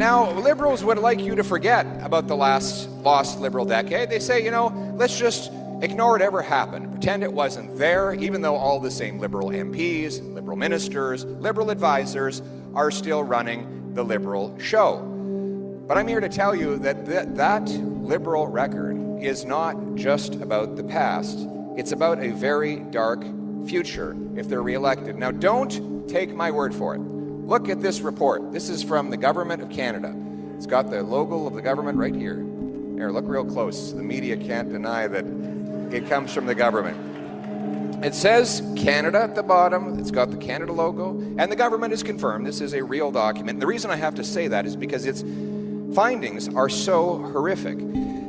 Now, liberals would like you to forget about the last lost liberal decade. They say, let's just ignore it ever happened. Pretend it wasn't there, even though all the same liberal MPs, liberal ministers, liberal advisors are still running the liberal show. But I'm here to tell you that that liberal record is not just about the past. It's about a very dark future if they're reelected. Now, don't take my word for it. Look at this report. This is from the Government of Canada. It's got the logo of the government right here. Here, look real close. The media can't deny that it comes from the government. It says Canada at the bottom. It's got the Canada logo. And the government has confirmed this is a real document. And the reason I have to say that is because its findings are so horrific.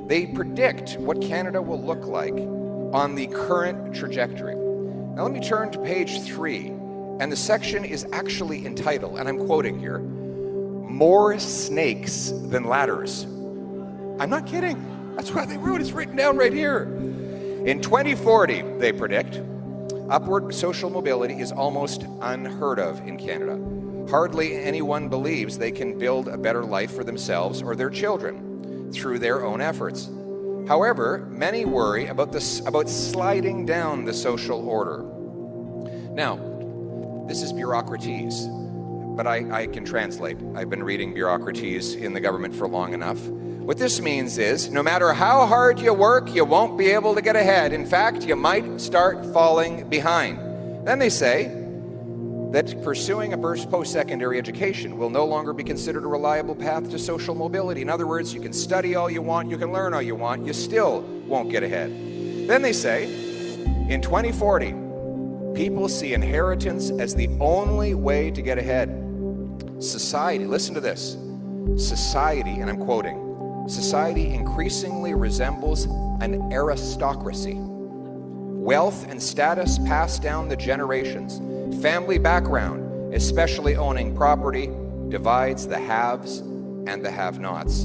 They predict what Canada will look like on the current trajectory. Now let me turn to page 3. And the section is actually entitled, and I'm quoting here, "More Snakes Than Ladders." I'm not kidding. That's what they wrote. It's written down right here. In 2040, they predict, upward social mobility is almost unheard of in Canada. Hardly anyone believes they can build a better life for themselves or their children through their own efforts. However, many worry about sliding down the social order. Now, this is bureaucraties, but I can translate. I've been reading bureaucraties in the government for long enough. What this means is, no matter how hard you work, you won't be able to get ahead. In fact, you might start falling behind. Then they say that pursuing a post-secondary education will no longer be considered a reliable path to social mobility. In other words, you can study all you want, you can learn all you want, you still won't get ahead. Then they say, in 2040, people see inheritance as the only way to get ahead. Society, listen to this, society, and I'm quoting, society increasingly resembles an aristocracy. Wealth and status passed down the generations. Family background, especially owning property, divides the haves and the have-nots.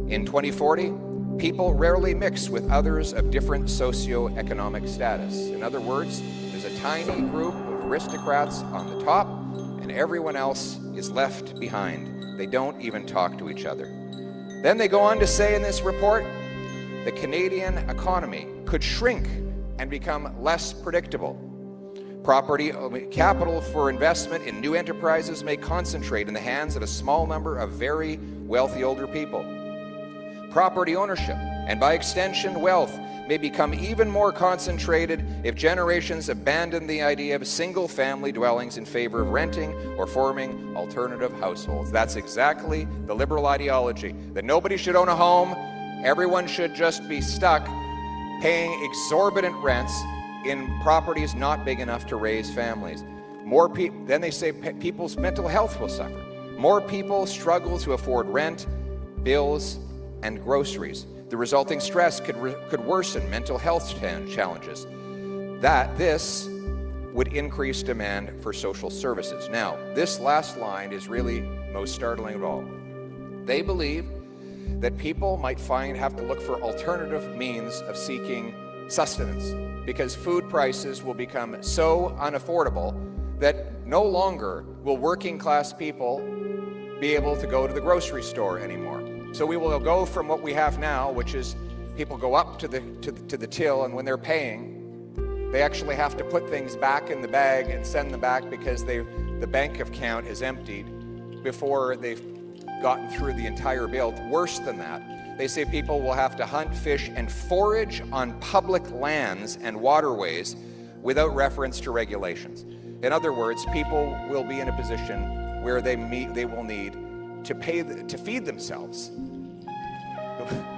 In 2040, people rarely mix with others of different socioeconomic status. In other words, there's a tiny group of aristocrats on the top, and everyone else is left behind. They don't even talk to each other. Then they go on to say in this report, the Canadian economy could shrink and become less predictable. Capital for investment in new enterprises may concentrate in the hands of a small number of very wealthy older people. Property ownership, and by extension wealth, may become even more concentrated if generations abandon the idea of single-family dwellings in favor of renting or forming alternative households. That's exactly the liberal ideology, that nobody should own a home, everyone should just be stuck paying exorbitant rents in properties not big enough to raise families. Then they say people's mental health will suffer. More people struggle to afford rent, bills, and groceries. The resulting stress could worsen mental health challenges. This would increase demand for social services. Now, this last line is really most startling of all. They believe that people might have to look for alternative means of seeking sustenance, because food prices will become so unaffordable that no longer will working class people be able to go to the grocery store anymore. So we will go from what we have now, which is people go up to the till, and when they're paying, they actually have to put things back in the bag and send them back because the bank account is emptied before they've gotten through the entire bill. Worse than that, they say people will have to hunt, fish, and forage on public lands and waterways without reference to regulations. In other words, people will be in a position where they will need to feed themselves.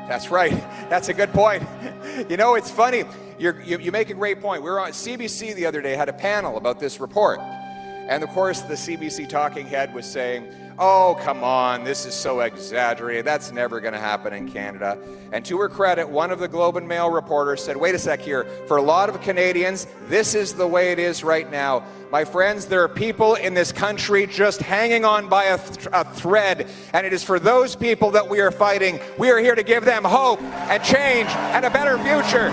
That's right. That's a good point. It's funny. You make a great point. We were on CBC the other day, had a panel about this report. And of course, the CBC talking head was saying, oh, come on, this is so exaggerated. That's never going to happen in Canada. And to her credit, one of the Globe and Mail reporters said, wait a sec here, for a lot of Canadians, this is the way it is right now. My friends, there are people in this country just hanging on by a thread, and it is for those people that we are fighting. We are here to give them hope and change and a better future.